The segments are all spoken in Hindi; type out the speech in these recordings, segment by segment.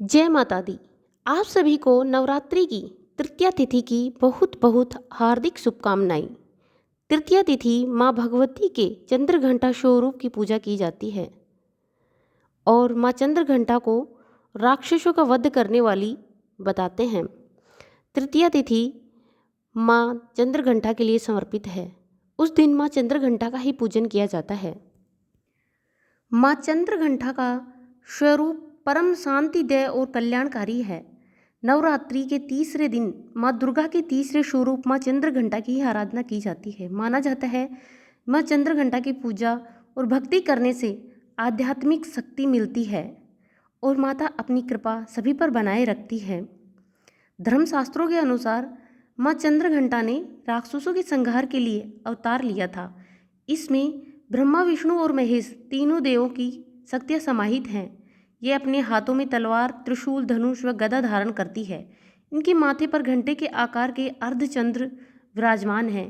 जय माता दी। आप सभी को नवरात्रि की तृतीया तिथि की बहुत बहुत हार्दिक शुभकामनाएं। तृतीया तिथि माँ भगवती के चंद्रघंटा स्वरूप की पूजा की जाती है और माँ चंद्रघंटा को राक्षसों का वध करने वाली बताते हैं। तृतीया तिथि माँ चंद्रघंटा के लिए समर्पित है। उस दिन माँ चंद्रघंटा का ही पूजन किया जाता है। माँ चंद्रघंटा का स्वरूप परम शांतिदय और कल्याणकारी है। नवरात्रि के तीसरे दिन माँ दुर्गा के तीसरे स्वरूप माँ चंद्रघंटा की आराधना की जाती है। माना जाता है माँ चंद्रघंटा की पूजा और भक्ति करने से आध्यात्मिक शक्ति मिलती है और माता अपनी कृपा सभी पर बनाए रखती है। धर्मशास्त्रों के अनुसार माँ चंद्रघंटा ने राक्षसों के संहार के लिए अवतार लिया था। इसमें ब्रह्मा, विष्णु और महेश तीनों देवों की शक्तियाँ समाहित हैं। ये अपने हाथों में तलवार, त्रिशूल, धनुष व गदा धारण करती है। इनके माथे पर घंटे के आकार के अर्धचंद्र विराजमान हैं,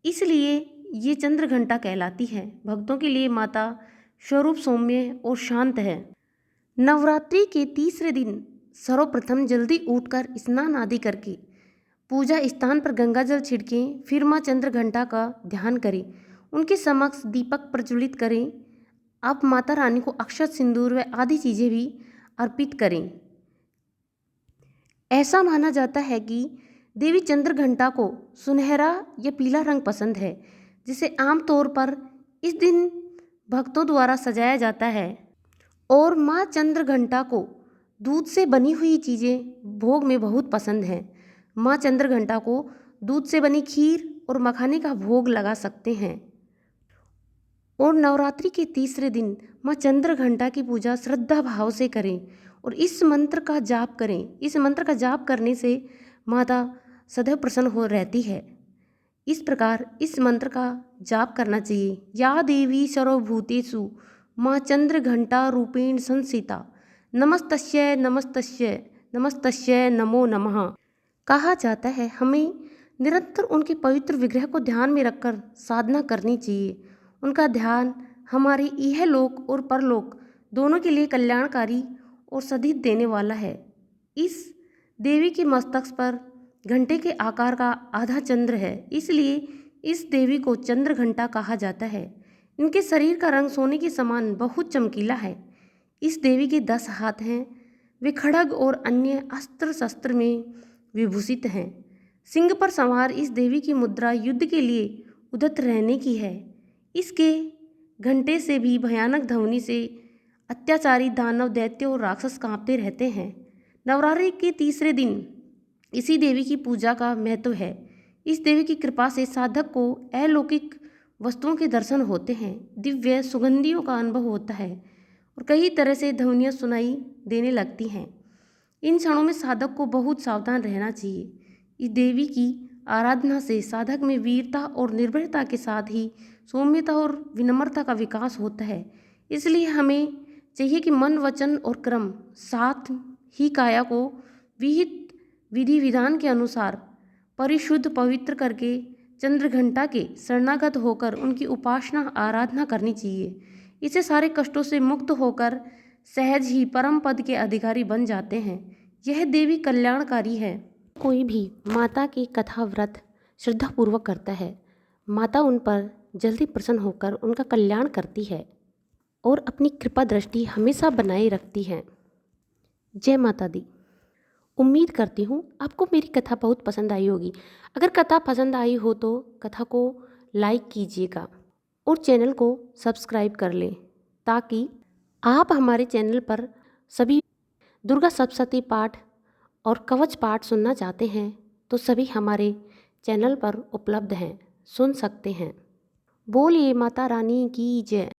इसलिए ये चंद्रघंटा कहलाती है। भक्तों के लिए माता स्वरूप सौम्य और शांत है। नवरात्रि के तीसरे दिन सर्वप्रथम जल्दी उठकर स्नान आदि करके पूजा स्थान पर गंगा जल छिड़कें। फिर माँ चंद्रघंटा का ध्यान करें, उनके समक्ष दीपक प्रज्वलित करें। आप माता रानी को अक्षत, सिंदूर व आदि चीज़ें भी अर्पित करें। ऐसा माना जाता है कि देवी चंद्रघंटा को सुनहरा या पीला रंग पसंद है, जिसे आमतौर पर इस दिन भक्तों द्वारा सजाया जाता है। और माँ चंद्रघंटा को दूध से बनी हुई चीज़ें भोग में बहुत पसंद हैं। माँ चंद्रघंटा को दूध से बनी खीर और मखाने का भोग लगा सकते हैं। और नवरात्रि के तीसरे दिन माँ चंद्रघंटा की पूजा श्रद्धा भाव से करें और इस मंत्र का जाप करें। इस मंत्र का जाप करने से माता सदैव प्रसन्न हो रहती है। इस प्रकार इस मंत्र का जाप करना चाहिए। या देवी सर्वभूतेषु माँ चंद्रघंटा रूपेण संस्थिता नमस्तस्यै नमस्तस्यै नमस्तस्यै नमो नमः। कहा जाता है हमें निरंतर उनके पवित्र विग्रह को ध्यान में रखकर साधना करनी चाहिए। उनका ध्यान हमारे इह लोक और परलोक दोनों के लिए कल्याणकारी और सद्गति देने वाला है। इस देवी के मस्तक पर घंटे के आकार का आधा चंद्र है, इसलिए इस देवी को चंद्रघंटा कहा जाता है। इनके शरीर का रंग सोने के समान बहुत चमकीला है। इस देवी के 10 हाथ हैं। वे खड्ग और अन्य अस्त्र शस्त्र में विभूषित हैं। सिंह पर सवार इस देवी की मुद्रा युद्ध के लिए उद्यत रहने की है। इसके घंटे से भी भयानक ध्वनि से अत्याचारी दानव, दैत्य और राक्षस कांपते रहते हैं। नवरात्रि के तीसरे दिन इसी देवी की पूजा का महत्व है। इस देवी की कृपा से साधक को अलौकिक वस्तुओं के दर्शन होते हैं, दिव्य सुगंधियों का अनुभव होता है और कई तरह से ध्वनियाँ सुनाई देने लगती हैं। इन क्षणों में साधक को बहुत सावधान रहना चाहिए। इस देवी की आराधना से साधक में वीरता और निर्भयता के साथ ही सौम्यता और विनम्रता का विकास होता है। इसलिए हमें चाहिए कि मन, वचन और कर्म साथ ही काया को विहित विधि विधान के अनुसार परिशुद्ध पवित्र करके चंद्रघंटा के शरणागत होकर उनकी उपासना आराधना करनी चाहिए। इससे सारे कष्टों से मुक्त होकर सहज ही परम पद के अधिकारी बन जाते हैं। यह देवी कल्याणकारी है। कोई भी माता की कथा व्रत श्रद्धापूर्वक करता है, माता उन पर जल्दी प्रसन्न होकर उनका कल्याण करती है और अपनी कृपा दृष्टि हमेशा बनाए रखती है। जय माता दी। उम्मीद करती हूँ आपको मेरी कथा बहुत पसंद आई होगी। अगर कथा पसंद आई हो तो कथा को लाइक कीजिएगा और चैनल को सब्सक्राइब कर लें, ताकि आप हमारे चैनल पर सभी दुर्गा सप्तशती पाठ और कवच पाठ सुनना चाहते हैं तो सभी हमारे चैनल पर उपलब्ध हैं, सुन सकते हैं। बोलिए माता रानी की जय।